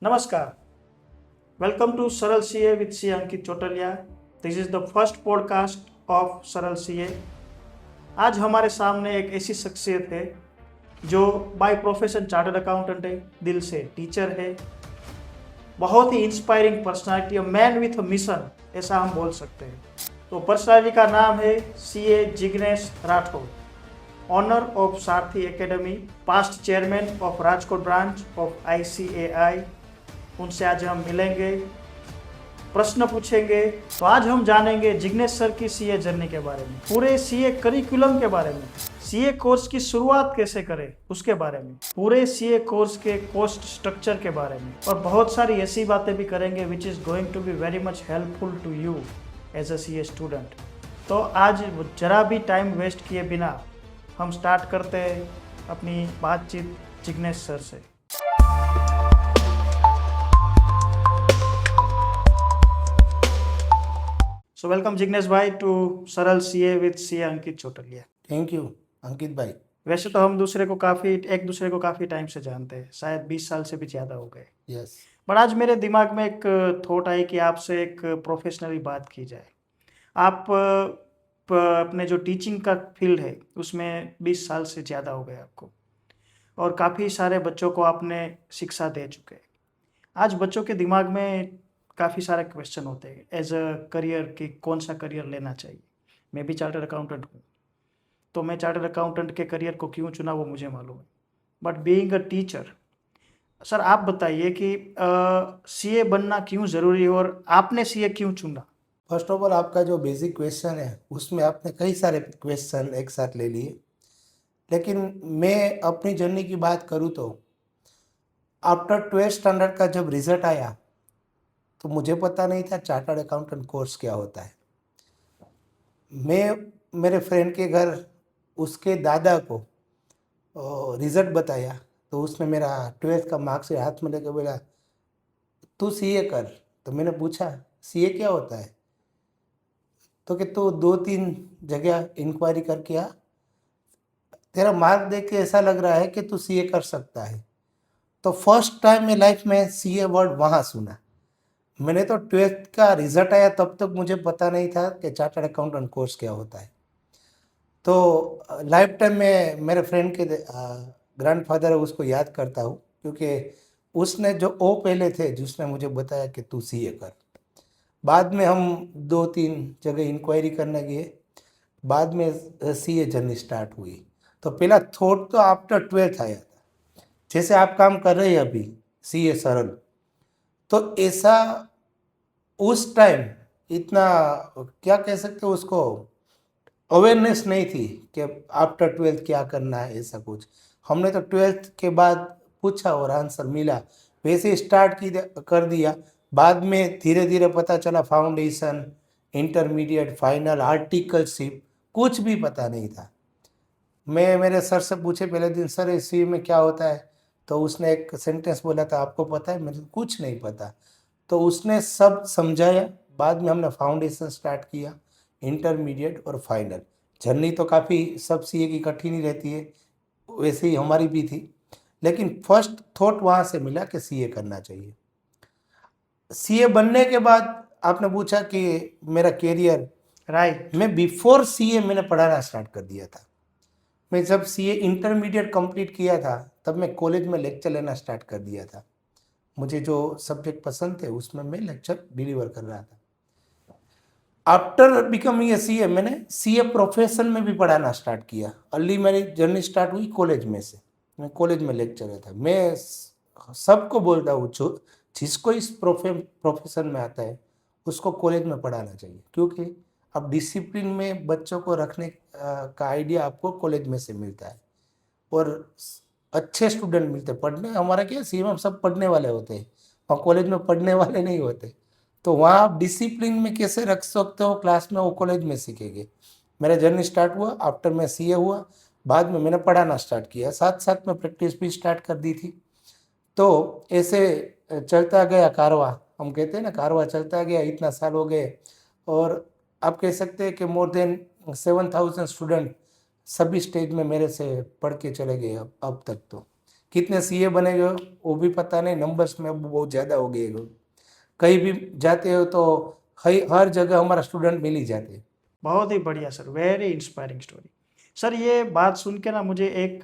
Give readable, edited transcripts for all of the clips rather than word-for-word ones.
Namaskar. Welcome to Saral CA with C. Ankit Chotalia. This is the first podcast of Saral CA. आज हमारे सामने एक ऐसी शख्सियत है जो बाय प्रोफेशन चार्टर्ड अकाउंटेंट है, दिल से टीचर है, बहुत ही inspiring personality, man with mission ऐसा हम बोल सकते हैं। तो पर्सनालिटी का नाम है CA Jignesh Rathore, owner of Sarathi academy, past chairman of Rajkot branch of ICAI। उनसे आज हम मिलेंगे, प्रश्न पूछेंगे। तो आज हम जानेंगे जिग्नेश सर की CA जर्नी के बारे में, पूरे CA करिकुलम के बारे में, CA कोर्स की शुरुआत कैसे करें उसके बारे में, पूरे CA कोर्स के कॉस्ट स्ट्रक्चर के बारे में, और बहुत सारी ऐसी बातें भी करेंगे which is going to be very much helpful to you as a CA student. तो आज जरा भी टाइम वेस्ट किए बिना हम स्टार्ट करते हैं अपनी बातचीत जिग्नेश सर से। So welcome जिग्नेश भाई to Saral CA with C Ankit Chotaliya. Thank you Ankit भाई। वैसे तो हम एक दूसरे को काफ़ी टाइम से जानते हैं, शायद 20 साल से भी ज़्यादा हो गए। यस। बट आज मेरे दिमाग में एक थॉट आई कि आपसे एक प्रोफेशनली बात की जाए। आप अपने जो टीचिंग का फील्ड है उसमें 20 साल से ज़्यादा हो गए आपको, और काफ़ी सारे बच्चों को आपने शिक्षा दे चुके। आज बच्चों के दिमाग में काफ़ी सारे क्वेश्चन होते हैं एज अ करियर कि कौन सा करियर लेना चाहिए। मैं भी चार्टर्ड अकाउंटेंट हूँ, तो मैं चार्टर्ड अकाउंटेंट के करियर को क्यों चुना वो मुझे मालूम है। But being a teacher, sir आप बताइए कि CA बनना क्यों ज़रूरी है और आपने CA क्यों चुना। फर्स्ट ऑफ ऑल आपका जो बेसिक क्वेश्चन है उसमें आपने कई सारे क्वेश्चन एक साथ ले लिए, लेकिन मैं अपनी जर्नी की बात करूँ तो आफ्टर 12th स्टैंडर्ड का जब रिजल्ट आया तो मुझे पता नहीं था चार्टर्ड अकाउंटेंट कोर्स क्या होता है। मैं मेरे फ्रेंड के घर उसके दादा को रिजल्ट बताया तो उसने मेरा 12th का मार्क्स हाथ में लेकर बोला तू CA कर। तो मैंने पूछा CA क्या होता है, तो कि तू 2-3 जगह इंक्वायरी करके आ, तेरा मार्क देख के ऐसा लग रहा है कि तू CA कर सकता है। तो फर्स्ट टाइम मैं लाइफ में CA वर्ड वहाँ सुना। मैंने तो 12th का रिजल्ट आया तब तक मुझे पता नहीं था कि चार्टर्ड अकाउंटेंट कोर्स क्या होता है। तो लाइफ टाइम में मेरे फ्रेंड के ग्रैंडफादर है उसको याद करता हूँ, क्योंकि उसने जो पहले थे जिसने मुझे बताया कि तू CA कर। बाद में हम 2-3 जगह इंक्वायरी करने गए, बाद में CA जर्नी स्टार्ट हुई। तो पहला थॉट तो आफ्टर 12th आया था, जैसे आप काम कर रहे हैं अभी CA सरल, तो ऐसा उस टाइम इतना क्या कह सकते हो उसको अवेयरनेस नहीं थी कि आफ्टर 12th क्या करना है, ऐसा कुछ। हमने तो 12th के बाद पूछा और आंसर मिला, वैसे ही स्टार्ट कर दिया। बाद में धीरे धीरे पता चला फाउंडेशन, इंटरमीडिएट, फाइनल, आर्टिकलशिप, कुछ भी पता नहीं था। मैं मेरे सर से पूछे पहले दिन, सर इसी में क्या होता है, तो उसने एक सेंटेंस बोला था आपको पता है, मुझे कुछ नहीं पता। तो उसने सब समझाया। बाद में हमने फाउंडेशन स्टार्ट किया, इंटरमीडिएट और फाइनल। जर्नी तो काफ़ी सब CA की कठिन ही रहती है, वैसे ही हमारी भी थी, लेकिन फर्स्ट थॉट वहाँ से मिला कि CA करना चाहिए। CA बनने के बाद आपने पूछा कि मेरा कैरियर, राइट। मैं बिफोर CA मैंने पढ़ाना स्टार्ट कर दिया था। मैं जब CA इंटरमीडिएट कंप्लीट किया था तब मैं कॉलेज में लेक्चर लेना स्टार्ट कर दिया था। मुझे जो सब्जेक्ट पसंद थे उसमें मैं लेक्चर डिलीवर कर रहा था। आफ्टर बिकमिंग ए CA मैंने CA प्रोफेशन में भी पढ़ाना स्टार्ट किया। अर्ली मेरी जर्नी स्टार्ट हुई कॉलेज में से। मैं कॉलेज में लेक्चरर था। मैं सबको बोलता हूँ जिसको इस प्रोफेशन में आता है उसको कॉलेज में पढ़ाना चाहिए, क्योंकि अब डिसिप्लिन में बच्चों को रखने का आइडिया आपको कॉलेज में से मिलता है और अच्छे स्टूडेंट मिलते हैं। पढ़ने हमारा क्या CA में सब पढ़ने वाले होते हैं और कॉलेज में पढ़ने वाले नहीं होते, तो वहाँ आप डिसिप्लिन में कैसे रख सकते हो क्लास में, वो कॉलेज में सीखेंगे। मेरा जर्नी स्टार्ट हुआ आफ्टर मैं CA हुआ। बाद में मैंने पढ़ाना स्टार्ट किया, साथ साथ में प्रैक्टिस भी स्टार्ट कर दी थी। तो ऐसे चलता गया कारवा, हम कहते हैं ना कारवा चलता गया, इतना साल हो गए। और आप कह सकते हैं कि मोर देन 7,000 स्टूडेंट सभी स्टेज में मेरे से पढ़ के चले गए अब तक। तो कितने सीए बनेंगे वो भी पता नहीं, नंबर्स में अब बहुत ज़्यादा हो गए हो। कहीं भी जाते हो तो हर जगह हमारा स्टूडेंट मिल ही जाते हैं। बहुत ही बढ़िया sir, very inspiring story. Sir ये बात सुन के ना मुझे एक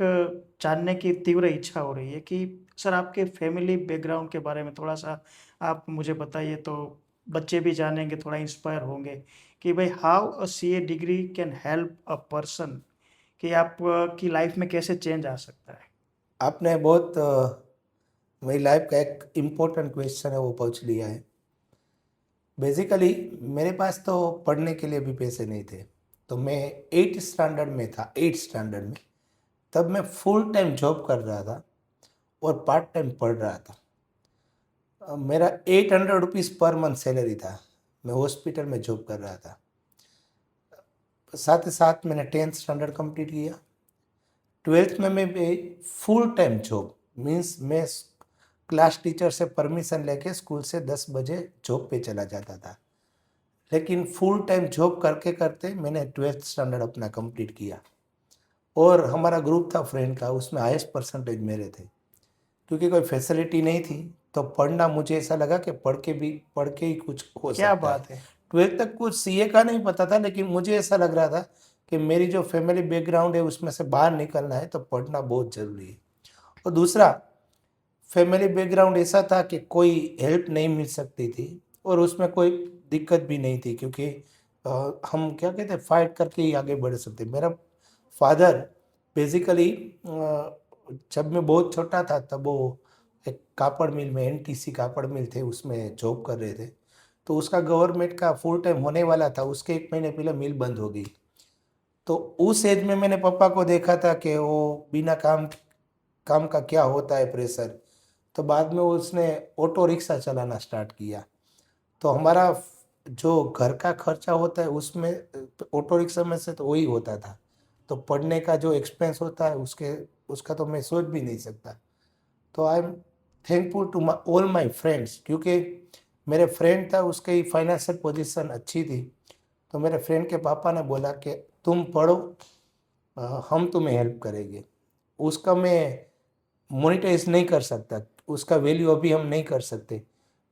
जानने की तीव्र इच्छा हो रही है कि सर आपके फैमिली बैकग्राउंड के बारे में थोड़ा सा आप मुझे बताइए, तो बच्चे भी जानेंगे, थोड़ा इंस्पायर होंगे कि भाई how a CA degree can help a person, कि आप की लाइफ में कैसे चेंज आ सकता है। आपने बहुत मेरी लाइफ का एक इम्पोर्टेंट क्वेश्चन है वो पूछ लिया है। बेसिकली मेरे पास तो पढ़ने के लिए भी पैसे नहीं थे, तो मैं 8th स्टैंडर्ड में था, 8th स्टैंडर्ड में, तब मैं फुल टाइम जॉब कर रहा था और पार्ट टाइम पढ़ रहा था। मेरा 800 रुपीज़ पर मंथ सैलरी था। मैं हॉस्पिटल में जॉब कर रहा था। साथ ही साथ मैंने 10th स्टैंडर्ड कंप्लीट किया। 12th में मैं फुल टाइम जॉब मीन्स मैं क्लास टीचर से परमिशन लेके स्कूल से 10 बजे जॉब पे चला जाता था। लेकिन फुल टाइम जॉब करके करते मैंने 12th स्टैंडर्ड अपना कंप्लीट किया। और हमारा ग्रुप था फ्रेंड का, उसमें हाईएस्ट परसेंटेज मेरे थे। क्योंकि कोई फैसिलिटी नहीं थी तो पढ़ना, मुझे ऐसा लगा कि पढ़ के ही कुछ हो क्या सकता है। बात है। 12th तक कुछ सीए का नहीं पता था, लेकिन मुझे ऐसा लग रहा था कि मेरी जो फैमिली बैकग्राउंड है उसमें से बाहर निकलना है तो पढ़ना बहुत ज़रूरी है। और दूसरा, फैमिली बैकग्राउंड ऐसा था कि कोई हेल्प नहीं मिल सकती थी और उसमें कोई दिक्कत भी नहीं थी, क्योंकि हम क्या कहते हैं, फाइट करके ही आगे बढ़ सकते। मेरा फादर बेसिकली जब मैं बहुत छोटा था तब वो एक कापड़ मिल में, एनटीसी कापड़ मिल थे, उसमें जॉब कर रहे थे। तो उसका गवर्नमेंट का फुल टाइम होने वाला था, उसके 1 महीने पहले मिल बंद हो गई। तो उस एज में मैंने पापा को देखा था कि वो बिना काम काम का क्या होता है प्रेशर। तो बाद में उसने ऑटो रिक्शा चलाना स्टार्ट किया। तो हमारा जो घर का खर्चा होता है उसमें ऑटो रिक्शा में से तो वही होता था। तो पढ़ने का जो एक्सपेंस होता है उसका तो मैं सोच भी नहीं सकता। तो I am thankful to all my friends, क्योंकि मेरे फ्रेंड था उसकी फाइनेंशियल पोजीशन अच्छी थी। तो मेरे फ्रेंड के पापा ने बोला कि तुम पढ़ो, हम तुम्हें हेल्प करेंगे। उसका मैं मोनिटाइज नहीं कर सकता, उसका वैल्यू अभी हम नहीं कर सकते,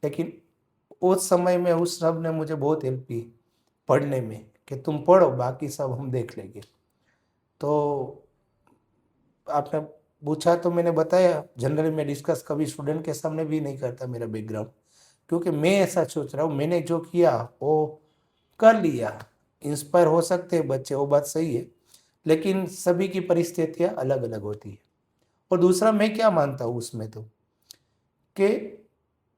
लेकिन उस समय में उस सब ने मुझे बहुत हेल्प की पढ़ने में, कि तुम पढ़ो बाकी सब हम देख लेंगे। तो आपने पूछा तो मैंने बताया, जनरली मैं डिस्कस कभी स्टूडेंट के सामने भी नहीं करता मेरा बैकग्राउंड, क्योंकि मैं ऐसा सोच रहा हूँ मैंने जो किया वो कर लिया। इंस्पायर हो सकते हैं बच्चे, वो बात सही है, लेकिन सभी की परिस्थितियाँ अलग अलग होती है। और दूसरा मैं क्या मानता हूँ उसमें, तो कि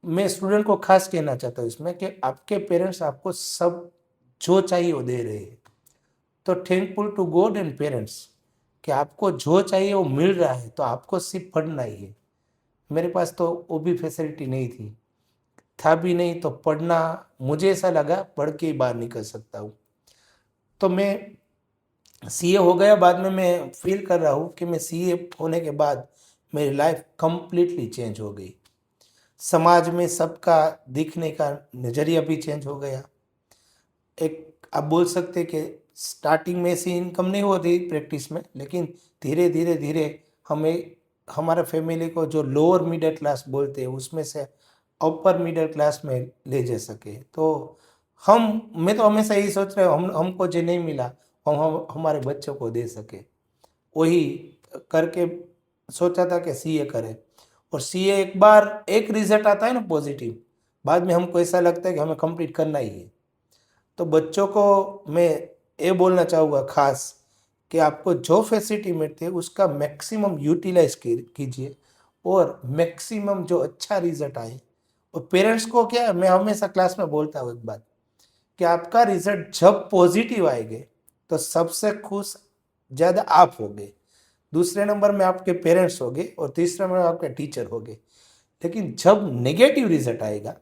मैं स्टूडेंट को खास कहना चाहता हूँ इसमें कि आपके पेरेंट्स आपको सब जो चाहिए वो दे रहे हैं। तो thankful to God and parents कि आपको जो चाहिए वो मिल रहा है, तो आपको सिर्फ पढ़ना ही है। मेरे पास तो वो भी फैसिलिटी नहीं थी, था भी नहीं, तो पढ़ना, मुझे ऐसा लगा पढ़ के ही बाहर निकल सकता हूँ। तो मैं सीए हो गया। बाद में मैं फील कर रहा हूँ कि मैं सीए होने के बाद मेरी लाइफ कंप्लीटली चेंज हो गई। समाज में सबका दिखने का नज़रिया भी चेंज हो गया। एक आप बोल सकते कि स्टार्टिंग में ऐसी इनकम नहीं होती प्रैक्टिस में, लेकिन धीरे धीरे धीरे हमें, हमारा फैमिली को जो लोअर मिडिल क्लास बोलते हैं उसमें से अपर मिडिल क्लास में ले जा सके। तो मैं तो हमेशा यही सोच रहा हूँ, हमको जो नहीं मिला हम हमारे बच्चों को दे सके। वही करके सोचा था कि सीए करें। और सीए एक बार एक रिजल्ट आता है ना पॉजिटिव, बाद में हमको ऐसा लगता है कि हमें कंप्लीट करना ही है। तो बच्चों को मैं ये बोलना चाहूँगा खास कि आपको जो फैसिलिटी मिलती है उसका मैक्सिमम यूटिलाइज कीजिए और मैक्सिमम जो अच्छा रिजल्ट आए। और पेरेंट्स को क्या, मैं हमेशा क्लास में बोलता हूँ एक बात, कि आपका रिजल्ट जब पॉजिटिव आएंगे तो सबसे खुश ज़्यादा आप होंगे, दूसरे नंबर में आपके पेरेंट्स होंगे और तीसरे नंबर में आपके टीचर होंगे। लेकिन जब नेगेटिव रिजल्ट आएगा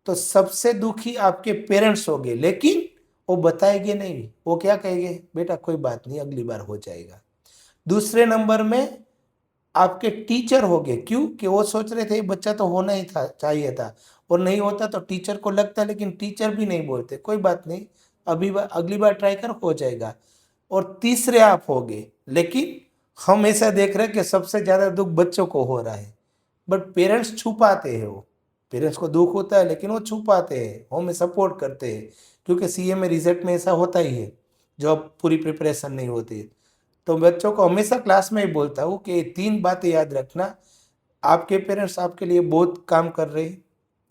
तो सबसे दुखी आपके पेरेंट्स होंगे, लेकिन वो बताएंगे नहीं। वो क्या कहेंगे, बेटा कोई बात नहीं अगली बार हो जाएगा। दूसरे नंबर में आपके टीचर होंगे, क्यों कि वो सोच रहे थे ये बच्चा तो होना ही था, चाहिए था, और नहीं होता तो टीचर को लगता, लेकिन टीचर भी नहीं बोलते कोई बात नहीं अगली बार ट्राई कर, हो जाएगा। और तीसरे आप होंगे, लेकिन हम ऐसा देख रहे हैं कि सबसे ज़्यादा दुख बच्चों को हो रहा है, बट पेरेंट्स छुपाते हैं। वो पेरेंट्स को दुख होता है लेकिन वो छुपाते हैं, हमें सपोर्ट करते हैं, क्योंकि सीए में रिजल्ट में ऐसा होता ही है जब पूरी प्रिपरेशन नहीं होती है। तो बच्चों को हमेशा क्लास में ही बोलता हूँ कि 3 बातें याद रखना। आपके पेरेंट्स आपके लिए बहुत काम कर रहे हैं,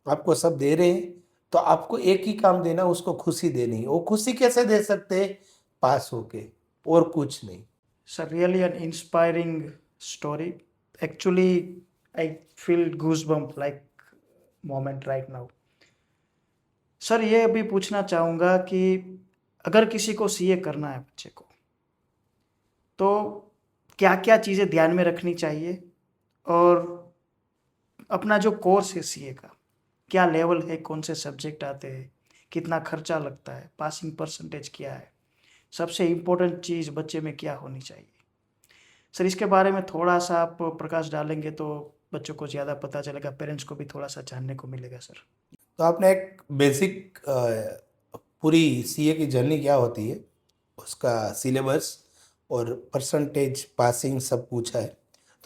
आपको सब दे रहे हैं, तो आपको एक ही काम देना, उसको खुशी देनी है। वो खुशी कैसे दे सकते हैं? पास होके, और कुछ नहीं। Sir, really an inspiring story. Actually, I feel goosebump like moment right now. Sir, ये अभी पूछना चाहूँगा कि अगर किसी को सीए करना है बच्चे को, तो क्या-क्या चीज़ें ध्यान में रखनी चाहिए? और अपना जो कोर्स है सीए का, क्या लेवल है, कौन से सब्जेक्ट आते हैं, कितना खर्चा लगता है, पासिंग परसेंटेज क्या है, सबसे इम्पोर्टेंट चीज़ बच्चे में क्या होनी चाहिए? सर, इसके बारे में थोड़ा-सा आप प्रकाश डालेंगे तो बच्चों को ज़्यादा पता चलेगा, पेरेंट्स को भी थोड़ा-सा जानने को मिलेगा सर। तो आपने एक बेसिक पूरी सीए की जर्नी क्या होती है, उसका सिलेबस और परसेंटेज पासिंग सब पूछा है,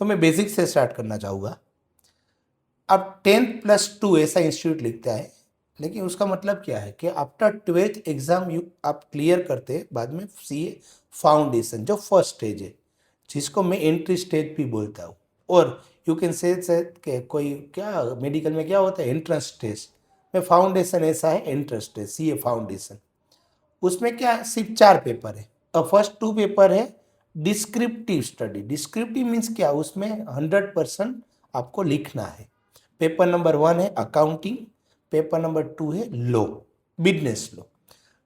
तो मैं बेसिक से स्टार्ट करना चाहूँगा। अब 10+2 ऐसा इंस्टीट्यूट लिखता है, लेकिन उसका मतलब क्या है कि आफ्टर 12th एग्जाम आप क्लियर करते हैं, बाद में सीए फाउंडेशन जो फर्स्ट स्टेज है, जिसको मैं एंट्री स्टेज भी बोलता हूँ। और यू कैन से कि कोई क्या मेडिकल में क्या होता है, एंट्रेंस टेस्ट में फाउंडेशन ऐसा है, एंट्रेंस टेस्ट सीए फाउंडेशन। उसमें क्या है, सिर्फ 4 पेपर है। और फर्स्ट 2 पेपर है डिस्क्रिप्टिव स्टडी। डिस्क्रिप्टिव मीन्स क्या, उसमें 100% आपको लिखना है। पेपर नंबर 1 है अकाउंटिंग, पेपर नंबर 2 है लॉ, बिजनेस लॉ।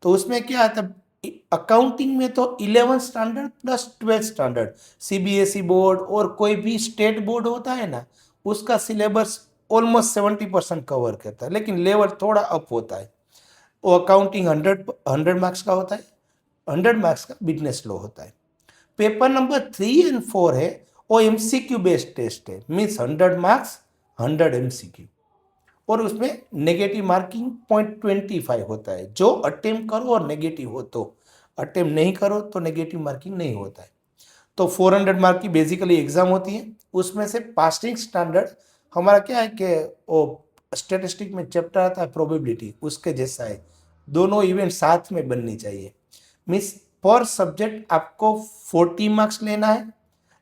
तो उसमें क्या आता है, अकाउंटिंग में तो 11th standard plus 12th standard, CBSE board और कोई भी स्टेट बोर्ड होता है ना, उसका सिलेबस ऑलमोस्ट 70% कवर करता है, लेकिन लेवल थोड़ा अप होता है। वो अकाउंटिंग 100 मार्क्स का होता है, 100 मार्क्स का बिजनेस लॉ होता है। पेपर नंबर 3 एंड 4 है, वो एमसीक्यू बेस्ड टेस्ट है, मीन्स 100 मार्क्स 100 एमसीक्यू। और उसमें नेगेटिव मार्किंग 0.25 होता है, जो अटेम्प्ट करो और नेगेटिव हो तो, अटेम्प्ट नहीं करो तो नेगेटिव मार्किंग नहीं होता है। तो 400 मार्क की बेसिकली एग्जाम होती है। उसमें से पासिंग स्टैंडर्ड हमारा क्या है कि वो स्टेटिस्टिक में चैप्टर आता है प्रोबेबिलिटी, उसके जैसा है। दोनों इवेंट साथ में बननी चाहिए। मीन्स पर सब्जेक्ट आपको 40 मार्क्स लेना है,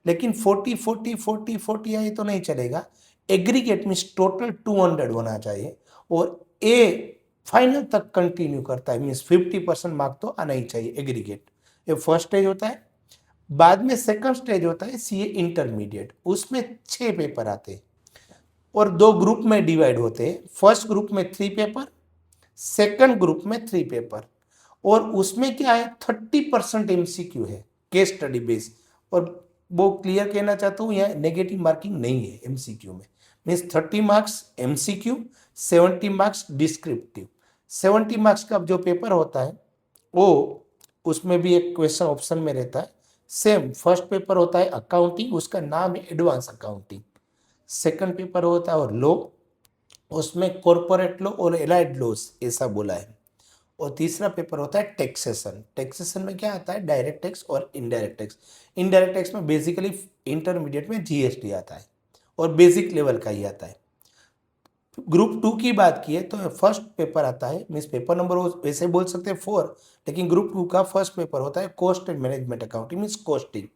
लेकिन 40 आए तो नहीं चलेगा। एग्रीगेट मीन्स टोटल 200 होना चाहिए, और ए फाइनल तक कंटिन्यू करता है, मीन्स 50% मार्क तो आना ही चाहिए एग्रीगेट। ये फर्स्ट स्टेज होता है। बाद में सेकंड स्टेज होता है सीए इंटरमीडिएट, उसमें 6 पेपर आते हैं और 2 ग्रुप में डिवाइड होते हैं। फर्स्ट ग्रुप में 3 पेपर, सेकंड ग्रुप में 3 पेपर। और उसमें क्या है, 30% एमसीक्यू है, केस स्टडी बेस। और वो क्लियर कहना चाहता हूँ, यहाँ नेगेटिव मार्किंग नहीं है एमसीक्यू में। Means 30 marks MCQ, 70 marks descriptive. 70 marks का जो पेपर होता है वो, उसमें भी एक क्वेश्चन ऑप्शन में रहता है। सेम फर्स्ट पेपर होता है अकाउंटिंग, उसका नाम है एडवांस अकाउंटिंग। सेकंड पेपर होता है और लॉ, उसमें कॉर्पोरेट लॉ और एलाइड लॉस ऐसा बोला है। और तीसरा पेपर होता है टैक्सेशन। टैक्सेशन में क्या आता है, डायरेक्ट टैक्स और इनडायरेक्ट टैक्स। इनडायरेक्ट टैक्स में बेसिकली इंटरमीडिएट में जीएसटी आता है और बेसिक लेवल का ही आता है। ग्रुप 2 की बात की है तो फर्स्ट पेपर आता है, मीन्स पेपर नंबर वैसे बोल सकते हैं 4, लेकिन ग्रुप 2 का फर्स्ट पेपर होता है cost and management accounting, means costing.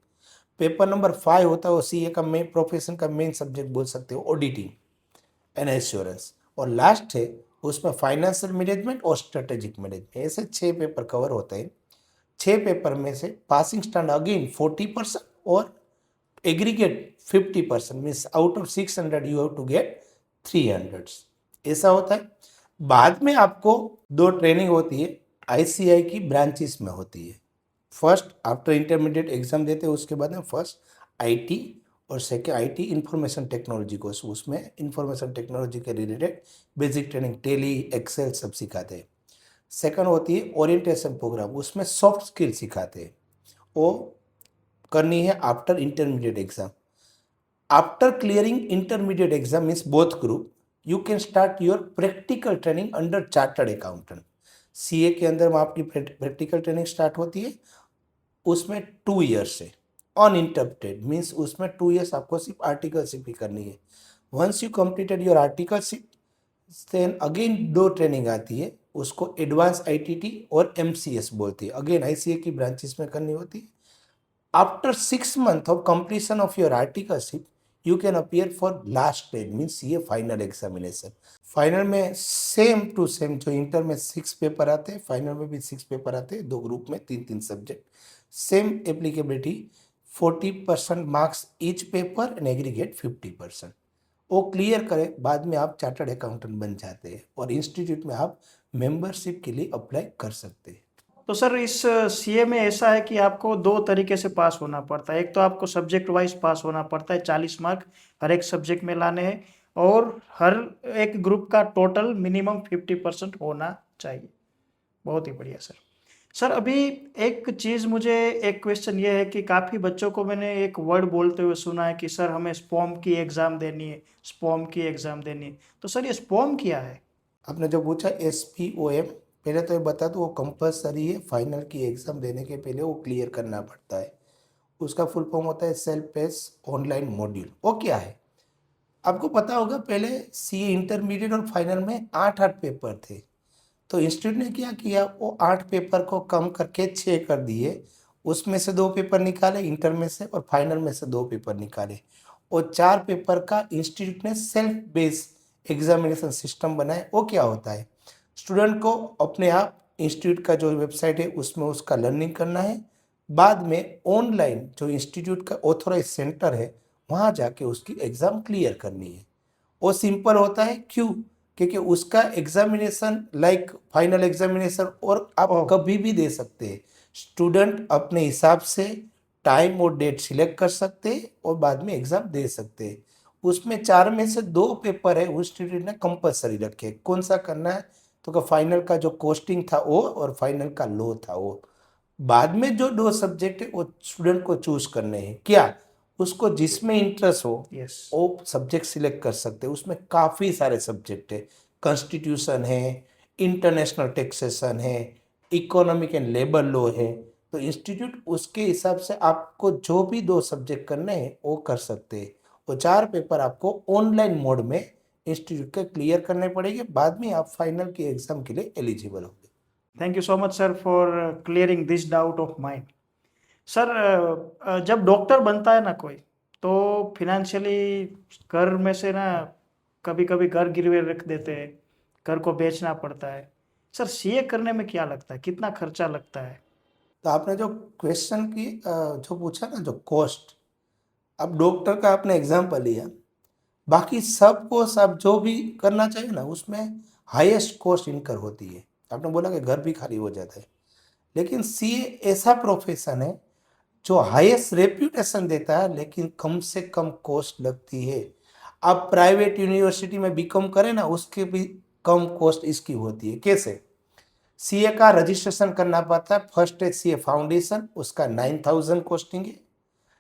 Paper number 5 होता है वो सीए का मेन प्रोफेशन का मेन सब्जेक्ट बोल सकते हो, ऑडिटिंग एंड एश्योरेंस। और लास्ट है उसमें फाइनेंशियल मैनेजमेंट और स्ट्रेटेजिक मैनेजमेंट। ऐसे 6 पेपर कवर होते हैं। 6 पेपर में से पासिंग स्टैंडर्ड अगेन 40% और aggregate 50%, means out of 600 you have to get 300, ऐसा होता है। बाद में आपको 2 ट्रेनिंग होती है, आईसीआई की ब्रांचेस में होती है। फर्स्ट आफ्टर इंटरमीडिएट एग्जाम देते हैं, उसके बाद में फर्स्ट आईटी और second IT information technology course, उसमें इंफॉर्मेशन टेक्नोलॉजी के related basic training Tally Excel सब सिखाते हैं। सेकंड होती है ओरिएंटेशन प्रोग्राम, उसमें सॉफ्ट स्किल सिखाते हैं, वो करनी है after intermediate exam. After clearing intermediate exam means both group, you can start your practical training under chartered accountant. CA के अंदर आपकी प्रैक्टिकल ट्रेनिंग स्टार्ट होती है, उसमें 2 ईयर्स से अनइंटरप्टेड मीन्स उसमें 2 years आपको सिर्फ आर्टिकलशिप ही करनी है। Once you completed your articleship then again 2 training आती है, उसको एडवांस आईटीटी और एमसीएस बोलती है, अगेन आईसीए की ब्रांचेस में करनी होती है। After 6 months of completion of your articleship you can appear for last stage means ये फाइनल एग्जामिनेशन। फाइनल में सेम टू सेम जो इंटर में 6 पेपर आते हैं, फाइनल में भी 6 पेपर आते हैं, 2 ग्रुप में 3-3 subject, same applicability, 40% marks each paper and aggregate 50%। वो क्लियर करें, बाद में आप चार्टर्ड अकाउंटेंट बन जाते हैं और इंस्टीट्यूट में आप मेंबरशिप के लिए अप्लाई कर सकते हैं। तो सर इस सीए में ऐसा है कि आपको 2 तरीके से पास होना पड़ता है। एक तो आपको सब्जेक्ट वाइज पास होना पड़ता है, 40 मार्क हर एक सब्जेक्ट में लाने हैं और हर एक ग्रुप का टोटल मिनिमम 50% होना चाहिए। बहुत ही बढ़िया सर। सर अभी एक चीज़ मुझे एक क्वेश्चन ये है कि काफ़ी बच्चों को मैंने एक वर्ड बोलते हुए सुना है कि सर हमें स्पॉम की एग्ज़ाम देनी है, स्पॉम की एग्ज़ाम देनी है। तो सर ये स्पॉम क्या है? आपने जो पूछा SPOM, पहले तो ये बता दो वो कंपलसरी है, फाइनल की एग्ज़ाम देने के पहले वो क्लियर करना पड़ता है। उसका फुल फॉर्म होता है सेल्फ पेस ऑनलाइन मॉड्यूल। वो क्या है आपको पता होगा, पहले सीए इंटरमीडिएट और फाइनल में 8-8 पेपर थे, तो इंस्टीट्यूट ने क्या किया, वो 8 पेपर को कम करके 6 कर दिए, उसमें से 2 पेपर निकाले इंटर में से और फाइनल में से 2 पेपर निकाले, और 4 पेपर का इंस्टीट्यूट ने सेल्फ बेस एग्जामिनेशन सिस्टम बनाए। वो क्या होता है, स्टूडेंट को अपने आप इंस्टीट्यूट का जो वेबसाइट है उसमें उसका लर्निंग करना है, बाद में ऑनलाइन जो इंस्टीट्यूट का ऑथोराइज सेंटर है वहाँ जाके उसकी एग्ज़ाम क्लियर करनी है। वो सिंपल होता है, क्यों, क्योंकि उसका एग्जामिनेशन लाइक फाइनल एग्जामिनेशन और आप ओह। कभी भी दे सकते हैं। स्टूडेंट अपने हिसाब से टाइम और डेट सिलेक्ट कर सकते हैं और बाद में एग्ज़ाम दे सकते हैं। उसमें 4 में से 2 पेपर है उस स्टूडेंट ने कंपलसरी रखे। कौन सा करना है, तो फाइनल का जो कोस्टिंग था वो और फाइनल का लो था वो। बाद में जो 2 सब्जेक्ट है वो स्टूडेंट को चूज करने हैं, क्या उसको जिसमें इंटरेस्ट हो यस। वो सब्जेक्ट सिलेक्ट कर सकते हैं। उसमें काफ़ी सारे सब्जेक्ट है, कॉन्स्टिट्यूशन है, इंटरनेशनल टैक्सेशन है, इकोनॉमिक एंड लेबर लॉ है। तो इंस्टीट्यूट उसके हिसाब से आपको जो भी 2 सब्जेक्ट करने हैं वो कर सकते हैं। और 4 पेपर आपको ऑनलाइन मोड में इंस्टीट्यूट के क्लियर करने पड़ेंगे, बाद में आप फाइनल की एग्जाम के लिए एलिजिबल होंगे। Thank you so much sir for clearing this doubt of mind. Sir जब डॉक्टर बनता है ना कोई, तो फिनेंशियली घर में से ना कभी कभी घर गिरवे रख देते हैं, घर को बेचना पड़ता है। सर सीए करने में क्या लगता है, कितना खर्चा लगता है? तो आपने जो क्वेश्चन की जो पूछा ना, जो कॉस्ट, अब डॉक्टर का आपने एग्जाम्पल लिया, बाकी सब कोर्स आप जो भी करना चाहिए ना उसमें हाईएस्ट कॉस्ट इनकर होती है। आपने बोला कि घर भी खाली हो जाता है, लेकिन सीए ऐसा प्रोफेशन है जो हाईएस्ट रेप्यूटेशन देता है लेकिन कम से कम कॉस्ट लगती है। आप प्राइवेट यूनिवर्सिटी में बीकॉम करें ना उसके भी कम कॉस्ट इसकी होती है। कैसे, सीए का रजिस्ट्रेशन करना पड़ता है, फर्स्ट है सीए फाउंडेशन, उसका 9,000 कॉस्टिंग है,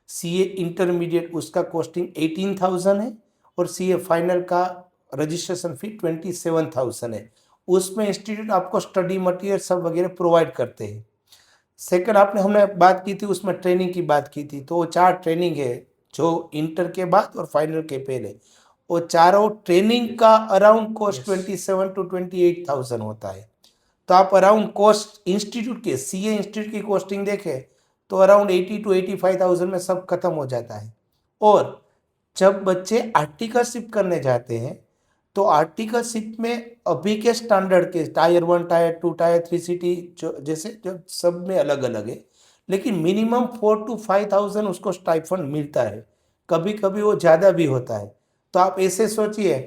सीए इंटरमीडिएट उसका कॉस्टिंग 18,000 है, और सीए फाइनल का रजिस्ट्रेशन फी 27,000 है। उसमें इंस्टीट्यूट आपको स्टडी मटेरियल सब वगैरह प्रोवाइड करते हैं। सेकंड, आपने हमने बात की थी उसमें ट्रेनिंग की बात की थी, तो वो 4 ट्रेनिंग है जो इंटर के बाद और फाइनल के पहले, वो चारों ट्रेनिंग का अराउंड कॉस्ट Yes. 27 to 28,000 होता है। तो आप अराउंड कॉस्ट इंस्टीट्यूट के सीए इंस्टीट्यूट की कॉस्टिंग देखें तो अराउंड 80 to 85,000 में सब खत्म हो जाता है। और जब बच्चे आर्टिकलशिप करने जाते हैं तो आर्टिकलशिप में अभी के स्टैंडर्ड के टायर 1, टायर 2, टायर 3 सिटी जो जैसे जो सब में अलग अलग है, लेकिन मिनिमम 4 to 5,000 उसको स्टाइफंड मिलता है, कभी कभी वो ज़्यादा भी होता है। तो आप ऐसे सोचिए,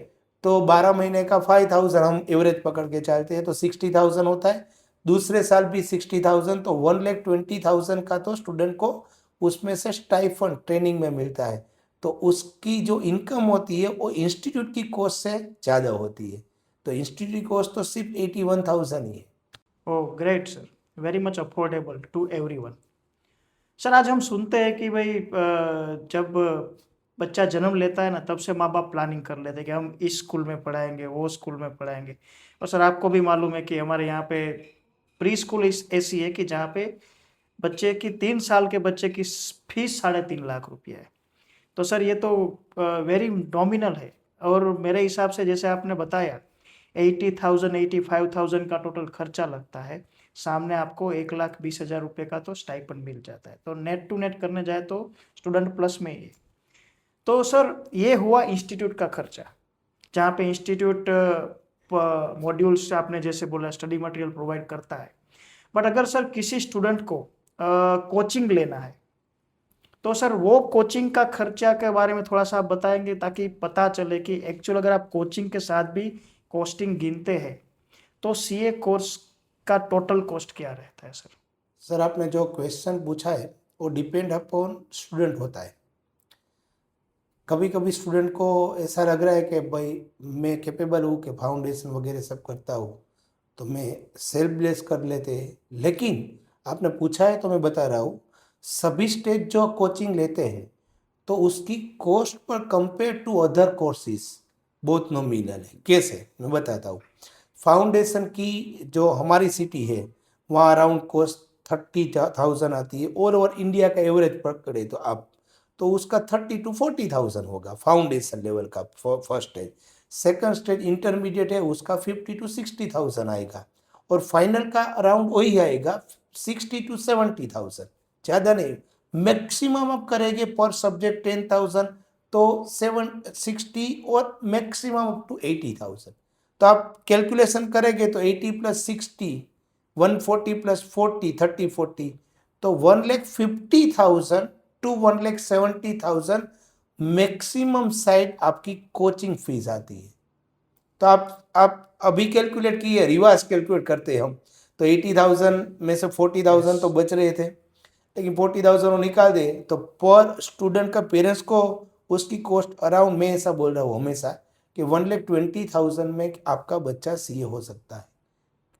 तो 12 महीने का 5,000 हम एवरेज पकड़ के चलते हैं तो 60,000 होता है, दूसरे साल भी 60,000, तो 1,20,000 का तो स्टूडेंट को उसमें से स्टाइफंड ट्रेनिंग में मिलता है। तो उसकी जो इनकम होती है वो इंस्टीट्यूट की कॉस्ट से ज़्यादा होती है। तो इंस्टीट्यूट की कॉस्ट तो सिर्फ 81,000 ही है। Oh great sir, very much affordable to everyone. Sir आज हम सुनते हैं कि भाई जब बच्चा जन्म लेता है ना तब से माँ बाप प्लानिंग कर लेते हैं कि हम इस स्कूल में पढ़ाएंगे, वो स्कूल में पढ़ाएंगे। और सर आपको भी मालूम है कि हमारे यहाँ पे प्री स्कूल इस ऐसी है कि जहाँ पे बच्चे की 3 साल के बच्चे की फीस 3.5 लाख रुपया है। तो सर ये तो वेरी नॉमिनल है। और मेरे हिसाब से जैसे आपने बताया 80,000 85,000 का टोटल खर्चा लगता है, सामने आपको 1,20,000 रुपये का तो स्टाइपेंड मिल जाता है। तो नेट टू नेट करने जाए तो स्टूडेंट प्लस में ही है। तो सर ये हुआ इंस्टीट्यूट का खर्चा, जहाँ पे इंस्टीट्यूट मॉड्यूल्स आपने जैसे बोला स्टडी मटेरियल प्रोवाइड करता है। बट अगर सर किसी स्टूडेंट को कोचिंग लेना है, तो सर वो कोचिंग का खर्चा के बारे में थोड़ा सा आप बताएंगे, ताकि पता चले कि एक्चुअल अगर आप कोचिंग के साथ भी कॉस्टिंग गिनते हैं तो सीए कोर्स का टोटल कॉस्ट क्या रहता है सर? सर आपने जो क्वेश्चन पूछा है वो डिपेंड अपॉन स्टूडेंट होता है। कभी कभी स्टूडेंट को ऐसा लग रहा है कि भाई मैं कैपेबल हूँ कि फाउंडेशन वगैरह सब करता हूँ, तो मैं सेल्फ ब्लेस कर लेते हैं। लेकिन आपने पूछा है तो मैं बता रहा हूँ, सभी स्टेज जो कोचिंग लेते हैं तो उसकी कॉस्ट पर कंपेयर टू अदर कोर्सेज बहुत नॉमिनल है। कैसे, मैं बताता हूँ। फाउंडेशन की जो हमारी सिटी है वहाँ अराउंड कॉस्ट 30,000 आती है। ऑल ओवर इंडिया का एवरेज पकड़े तो आप, तो उसका 30 to 40,000 होगा फाउंडेशन लेवल का first stage. Second stage intermediate है, उसका 50 to 60,000 आएगा। और फाइनल का अराउंड वही आएगा 60 to 70,000, ज़्यादा नहीं। मैक्सिमम आप करेंगे पर सब्जेक्ट 10,000 तो 760 और मैक्सिमम अप टू 80,000। तो आप कैलकुलेशन करेंगे तो 80 + 60 140 + 40 30 40, तो 1,50,000 to 1,70,000 मैक्सिमम साइड आपकी कोचिंग फीस आती है। तो आप अभी कैलकुलेट किए, रिवर्स कैलकुलेट करते हैं हम, तो 80,000 में से 40,000 तो बच रहे थे, लेकिन 40,000 वो निकाल दे तो पर स्टूडेंट का पेरेंट्स को उसकी कॉस्ट अराउंड, मैं ऐसा बोल रहा हूँ हमेशा कि 1,20,000 में आपका बच्चा सीए हो सकता है।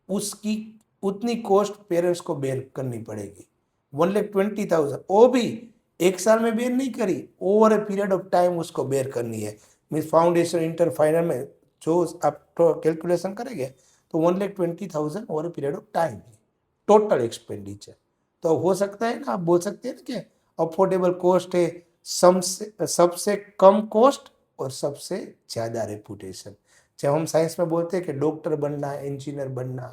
उसकी उतनी कॉस्ट पेरेंट्स को बेयर करनी पड़ेगी। 1,20,000 वो भी एक साल में बेयर नहीं करी, over a period of time उसको बेयर करनी है। मीन्स फाउंडेशन इंटर फाइनल में जो आप कैलकुलेशन करेंगे तो 1,20,000 over a period of time है टोटल एक्सपेंडिचर। तो हो सकता है ना, आप बोल सकते हैं ना कि अफोर्डेबल कॉस्ट है, सबसे कम कॉस्ट और सबसे ज़्यादा रेपुटेशन। जब हम साइंस में बोलते हैं कि डॉक्टर बनना है, इंजीनियर बनना,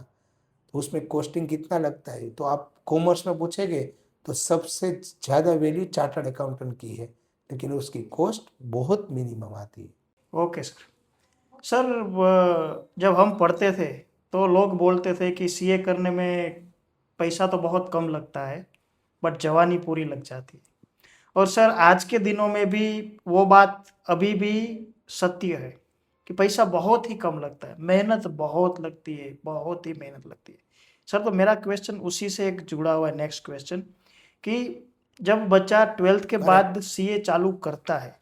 तो उसमें कॉस्टिंग कितना लगता है, तो आप कॉमर्स में पूछेंगे तो सबसे ज़्यादा वैल्यू चार्टर्ड अकाउंटेंट की है, लेकिन उसकी कॉस्ट बहुत मिनिमम आती है। Okay sir. सर जब हम पढ़ते थे तो लोग बोलते थे कि सीए करने में पैसा तो बहुत कम लगता है, बट जवानी पूरी लग जाती है। और सर आज के दिनों में भी वो बात अभी भी सत्य है कि पैसा बहुत ही कम लगता है, मेहनत बहुत लगती है, बहुत ही मेहनत लगती है। सर तो मेरा क्वेश्चन उसी से एक जुड़ा हुआ है, नेक्स्ट क्वेश्चन, कि जब बच्चा 12th के बाद सीए चालू करता है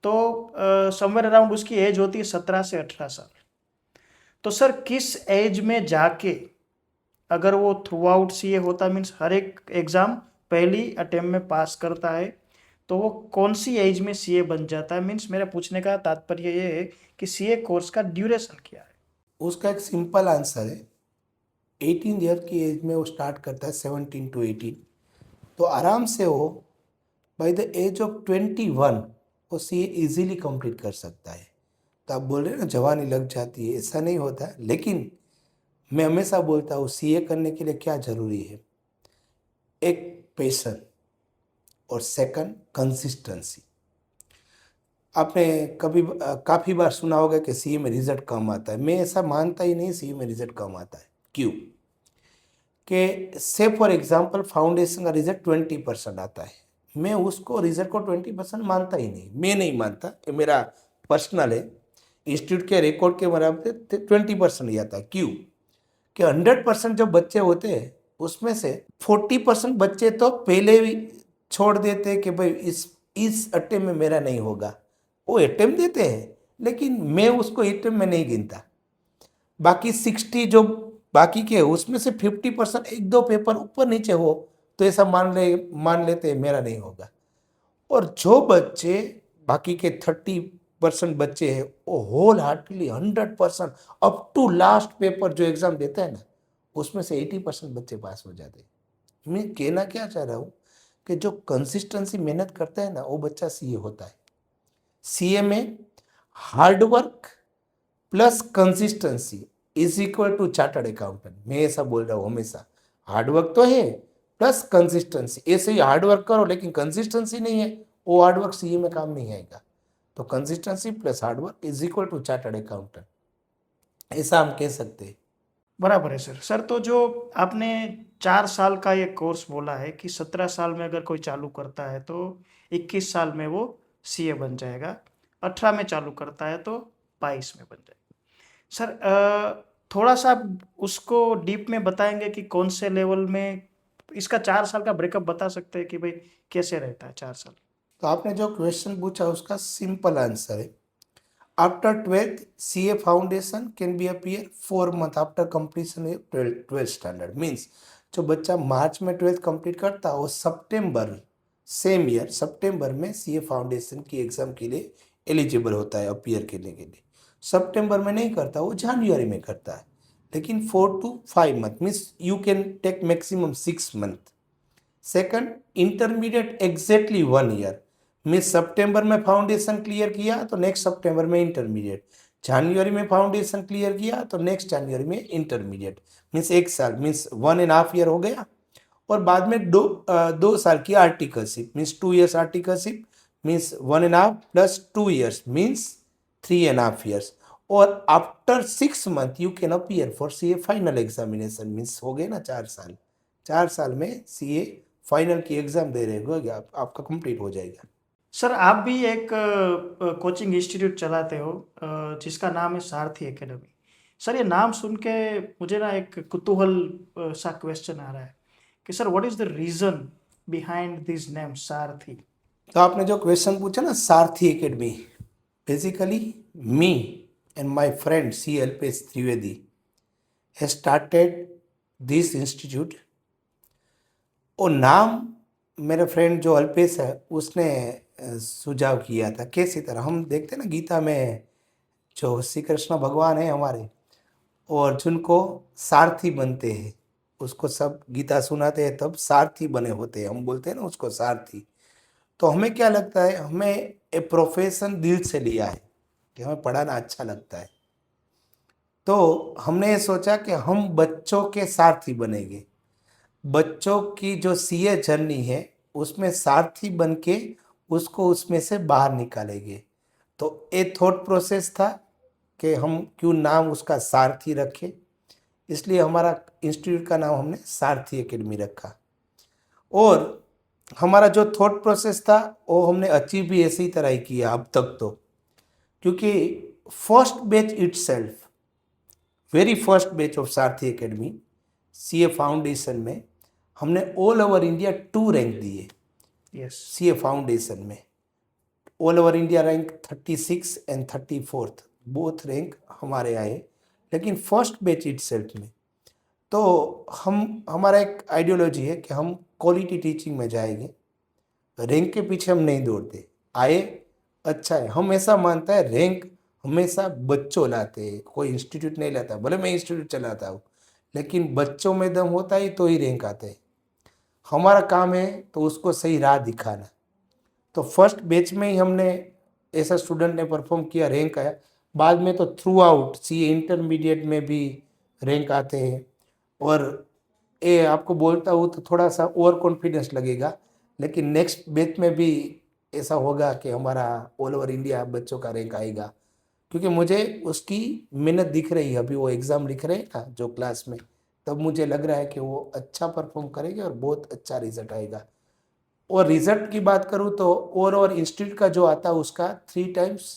तो समवेयर अराउंड उसकी एज होती है 17 से 18 साल। तो सर किस एज में जाके अगर वो थ्रू आउट सीए होता, मीन्स हर एक एग्जाम पहली अटेम्प्ट में पास करता है, तो वो कौन सी एज में सीए बन जाता है? मीन्स मेरा पूछने का तात्पर्य ये है कि सीए कोर्स का ड्यूरेशन क्या है? उसका एक सिंपल आंसर है, 18 ईयर की एज में वो स्टार्ट करता है, 17 to 18, तो आराम से वो बाय द एज ऑफ 21 वो सीए इजीली कंप्लीट कर सकता है। तो आप बोल रहे हैं ना जवानी लग जाती है, ऐसा नहीं होता है। लेकिन मैं हमेशा बोलता हूँ सीए करने के लिए क्या ज़रूरी है, एक पैशन और सेकंड कंसिस्टेंसी। आपने कभी काफ़ी बार सुना होगा कि सीए में रिजल्ट कम आता है। मैं ऐसा मानता ही नहीं सीए में रिजल्ट कम आता है। क्यों? कि से फॉर एग्जांपल फाउंडेशन का रिजल्ट 20% आता है, मैं उसको रिजल्ट को 20% मानता ही नहीं, मैं नहीं मानता, ये मेरा पर्सनल है। इंस्टीट्यूट के रिकॉर्ड के बराबर 20% ही आता है। क्यों? कि 100% जो बच्चे होते हैं उसमें से 40% बच्चे तो पहले ही छोड़ देते हैं कि भाई इस अटेम्प्ट में मेरा नहीं होगा। वो अटेम्प्ट देते हैं लेकिन मैं उसको अटेम्प्ट में नहीं गिनता। बाकी 60 जो बाकी के उसमें से 50% एक दो पेपर ऊपर नीचे हो तो ऐसा मान लेते हैं मेरा नहीं होगा। और जो बच्चे बाकी के 30% बच्चे हैं वो wholeheartedly 100% up to last paper जो एग्जाम देते हैं ना, उसमें से 80% बच्चे पास हो जाते हैं। मैं कहना क्या चाह रहा हूँ कि जो कंसिस्टेंसी मेहनत करता है ना, वो बच्चा सीए होता है। सीए में hard work plus consistency is equal to chartered accountant. मैं ऐसा बोल रहा हूँ हमेशा। हार्ड वर्क तो है प्लस कंसिस्टेंसी। ऐसे ही हार्ड वर्क करो लेकिन कंसिस्टेंसी नहीं है, वो हार्ड वर्क सीए में काम नहीं आएगा। तो consistency plus hard work is equal to chartered accountant, ऐसा हम कह सकते हैं। बराबर है सर। सर तो जो आपने 4 साल का ये कोर्स बोला है कि 17 साल में अगर कोई चालू करता है तो 21 साल में वो सीए बन जाएगा, 18 में चालू करता है तो 22 में बन जाएगा। सर थोड़ा सा आप उसको डीप में बताएंगे कि कौन से लेवल में इसका 4 साल का ब्रेकअप बता सकते हैं कि भाई कैसे रहता है 4 साल। तो आपने जो क्वेश्चन पूछा उसका सिंपल आंसर है, after 12th CA foundation can be appear 4 month after completion of 12th standard. Means जो बच्चा मार्च में 12th कंप्लीट करता है वो सितंबर सेम ईयर सितंबर में सीए फाउंडेशन की एग्जाम के लिए एलिजिबल होता है अपीयर करने के लिए। सितंबर में नहीं करता, वो जनवरी में करता है। लेकिन 4 to 5 month means you can take maximum 6 month। Second, intermediate exactly 1 year। Means सितंबर में फाउंडेशन क्लियर किया तो नेक्स्ट सितंबर में इंटरमीडिएट, जनवरी में फाउंडेशन क्लियर किया तो नेक्स्ट जनवरी में इंटरमीडिएट। मीन्स 1 साल मीन्स 1.5 year हो गया। और बाद में 2 साल की articleship means 2 years articleship means 1.5 plus 2 years means 3.5 years। और after 6 month you can appear for CA final examination. Means हो गए ना 4 साल। 4 साल में सीए फाइनल की एग्जाम दे रहे हो, आपका कंप्लीट हो जाएगा। सर आप भी एक कोचिंग इंस्टीट्यूट चलाते हो जिसका नाम है सारथी एकेडमी। सर ये नाम सुन के मुझे ना एक कुतूहल सा क्वेश्चन आ रहा है कि sir what is the reason behind this name Sarthi. तो आपने जो क्वेश्चन पूछा ना Sarthi academy, basically me and my friend C Alpesh Trivedi has started this institute। और नाम मेरे फ्रेंड जो अल्पेश है उसने सुझाव किया था। कैसी तरह हम देखते हैं ना गीता में जो श्री कृष्ण भगवान है हमारे, और जिनको सारथी बनते हैं उसको सब गीता सुनाते हैं तब सारथी बने होते हैं, हम बोलते हैं ना उसको सारथी। तो हमें क्या लगता है, हमें ए प्रोफेशन दिल से लिया है कि हमें पढ़ाना अच्छा लगता है। तो हमने ये सोचा कि हम बच्चों के सारथी बनेंगे। बच्चों की जो सीए जर्नी है उसमें सारथी बन के उसको उसमें से बाहर निकालेंगे। तो ये थॉट प्रोसेस था कि हम क्यों नाम उसका सारथी रखें, इसलिए हमारा इंस्टीट्यूट का नाम हमने सारथी एकेडमी रखा। और हमारा जो थॉट प्रोसेस था वो हमने अचीव भी ऐसी तरह ही किया अब तक। तो क्योंकि first batch itself, very first batch of Sarathi academy CA foundation में हमने ऑल ओवर इंडिया 2 रैंक दिए। यस सीए फाउंडेशन में all over India rank 36 and 34th both rank हमारे आए। लेकिन फर्स्ट बैच इटसेल्फ में तो हमारा एक आइडियोलॉजी है कि हम क्वालिटी टीचिंग में जाएंगे, रैंक के पीछे हम नहीं दौड़ते। आए अच्छा है, हम ऐसा मानता है रैंक हमेशा बच्चों लाते हैं, कोई इंस्टीट्यूट नहीं लाता। भले मैं इंस्टीट्यूट चलाता हूँ लेकिन बच्चों में दम होता ही तो ही रैंक आते हैं। हमारा काम है तो उसको सही राह दिखाना। तो फर्स्ट बैच में ही हमने ऐसा स्टूडेंट ने परफॉर्म किया, रैंक आया। बाद में तो थ्रू आउट सीए इंटरमीडिएट में भी रैंक आते हैं। और ये आपको बोलता हूँ तो थोड़ा सा ओवर कॉन्फिडेंस लगेगा, लेकिन नेक्स्ट बैच में भी ऐसा होगा कि हमारा ऑल ओवर इंडिया बच्चों का रैंक आएगा। क्योंकि मुझे उसकी मेहनत दिख रही है। अभी वो एग्ज़ाम लिख रहे हैं ना जो क्लास में, तब मुझे लग रहा है कि वो अच्छा परफॉर्म करेंगे और बहुत अच्छा रिजल्ट आएगा। और रिजल्ट की बात करूँ तो और इंस्टीट्यूट का जो आता है उसका 3 times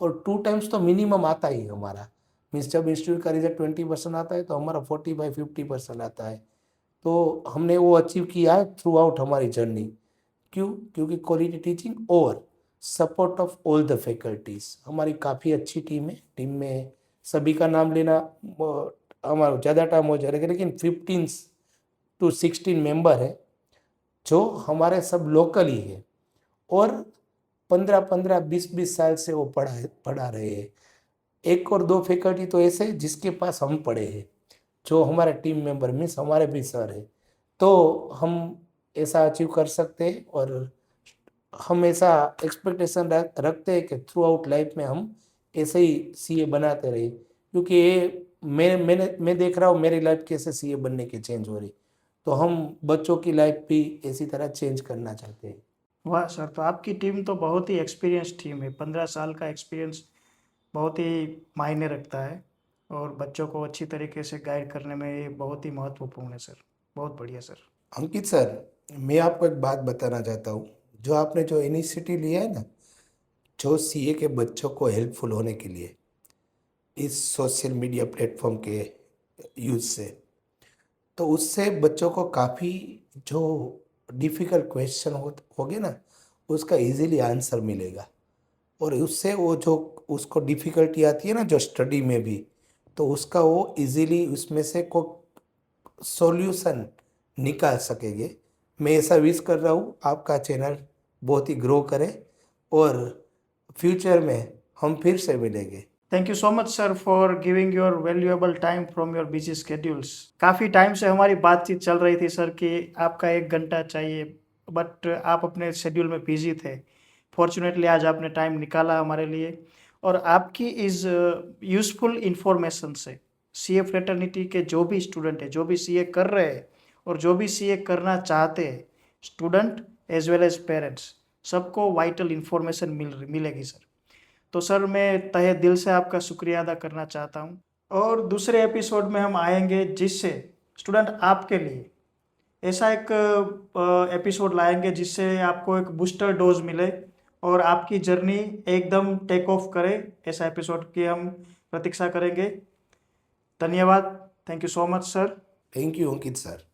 और 2 times तो मिनिमम आता ही है हमारा। मीन्स जब इंस्टीट्यूट का रिजल्ट 20% आता है तो हमारा 45-50% आता है। तो हमने वो अचीव किया है थ्रू आउट हमारी जर्नी। क्यों? क्योंकि क्वालिटी टीचिंग और support of all the faculties. हमारी काफ़ी अच्छी टीम है। टीम में सभी का नाम लेना हमारा ज़्यादा टाइम हो जाएगा, लेकिन 15 to 16 मेंबर है जो हमारे सब लोकल ही है। और 15-15 20-20 साल से वो पढ़ा रहे हैं। 1 और 2 फैकल्टी तो ऐसे जिसके पास हम पढ़े हैं, जो हमारे टीम मेंबर मीन्स हमारे भी सर है। तो हम ऐसा अचीव कर सकते हैं। और हम ऐसा एक्सपेक्टेशन रखते हैं कि थ्रू आउट लाइफ में हम ऐसे ही सीए बनाते रहे, क्योंकि ये मैं देख रहा हूँ मेरी लाइफ कैसे सीए बनने की चेंज हो रही। तो हम बच्चों की लाइफ भी इसी तरह चेंज करना चाहते हैं। वाह सर, तो आपकी टीम तो बहुत ही एक्सपीरियंस टीम है। 15 साल का एक्सपीरियंस बहुत ही मायने रखता है और बच्चों को अच्छी तरीके से गाइड करने में ये बहुत ही महत्वपूर्ण है सर। बहुत बढ़िया सर। अंकित सर, मैं आपको एक बात बताना चाहता हूँ। जो आपने जो इनिशिएटिव लिया है ना, जो सीए के बच्चों को हेल्पफुल होने के लिए इस सोशल मीडिया प्लेटफॉर्म के यूज से, तो उससे बच्चों को काफ़ी जो डिफ़िकल्ट क्वेश्चन होगे ना, उसका इजीली आंसर मिलेगा। और उससे वो जो उसको डिफ़िकल्टी आती है ना जो स्टडी में भी, तो उसका वो इजीली उसमें से को सॉल्यूशन निकाल सकेंगे। मैं ऐसा विश कर रहा हूँ आपका चैनल बहुत ही ग्रो करे और फ्यूचर में हम फिर से मिलेंगे। Thank you so much sir for giving your valuable time from your busy schedules. काफ़ी टाइम से हमारी बातचीत चल रही थी सर कि आपका 1 घंटा चाहिए, बट आप अपने शेड्यूल में बिजी थे। फॉर्चुनेटली आज आपने टाइम निकाला हमारे लिए, और आपकी इस यूज़फुल इंफॉर्मेशन से सीए फ्रेटर्निटी के जो भी स्टूडेंट है, जो भी सीए कर रहे हैं और जो भी सीए करना चाहते हैं, student as well as parents, सबको वाइटल इंफॉर्मेशन मिलेगी सर। तो सर मैं तहे दिल से आपका शुक्रिया अदा करना चाहता हूँ। और दूसरे एपिसोड में हम आएंगे जिससे स्टूडेंट आपके लिए ऐसा एक एपिसोड लाएंगे जिससे आपको एक बूस्टर डोज मिले और आपकी जर्नी एकदम टेक ऑफ करे। ऐसा एपिसोड की हम प्रतीक्षा करेंगे। धन्यवाद। Thank you so much sir. Thank you Ankit sir.